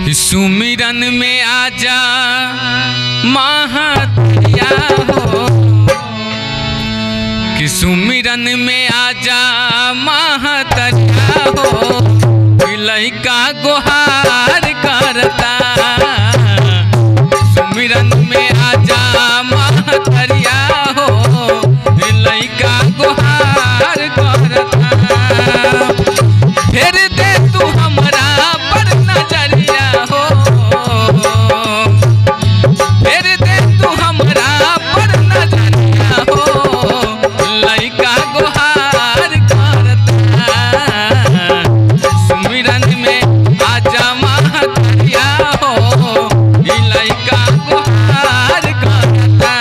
सुमिरन में आजा महतरिया हो, कि सुमिरन में आजा महतरिया हो, कि लइका गुहार करता। सुमिरन में आजा महतरिया हो, कि लइका गुहार करता। फिर दे तू हमरा पर नजरिया हो, फिर दे तू हमरा पर नजरिया हो, लइका गुहार करता। सुमिरन में आजा महतरिया हो, लइका गुहार करता।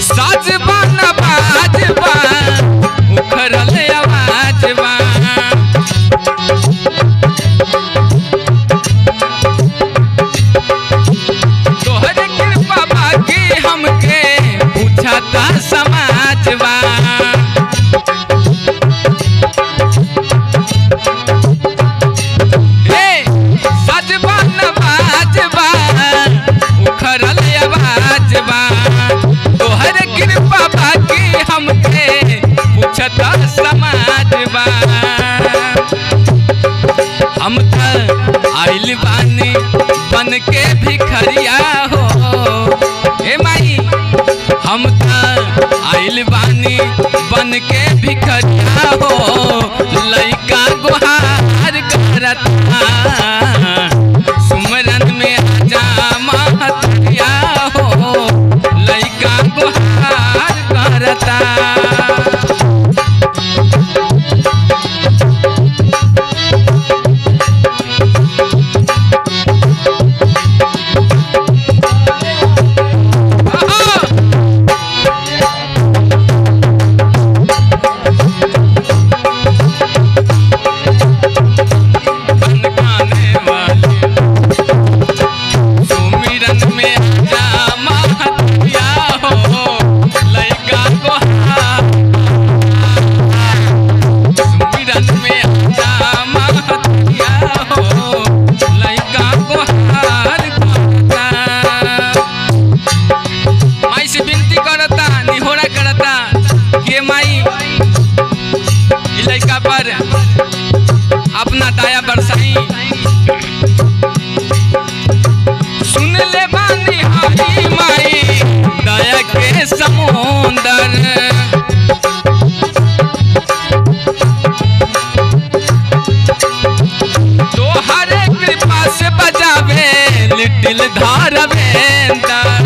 साजबा न बाजबा उखरल आवाजबा, तोहर कृपा बाकी हमके पूछता समाजबा। साजबा न बाजबा उखरल आवाजबा, तोहर कृपा बाकी हमके पूछता समाजबा। हम त आइल बानी बन के भिखरिया हो, ए माई हम त आइल बानी बन के भिखरिया हो, लइका गुहार करता। सुमिरन में आजा महतरिया हो, लइका गुहार करता। लइका पर अपना दया बरसाई। सुन ले बानी हाई माई दया के समुंदर, तोहरे कृपा से बजावे लिटिल धारवेंदर।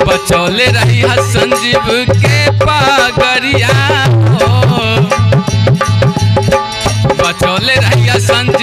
बचौले रही संजीव के पगरिया हो, बचौले रही संजीव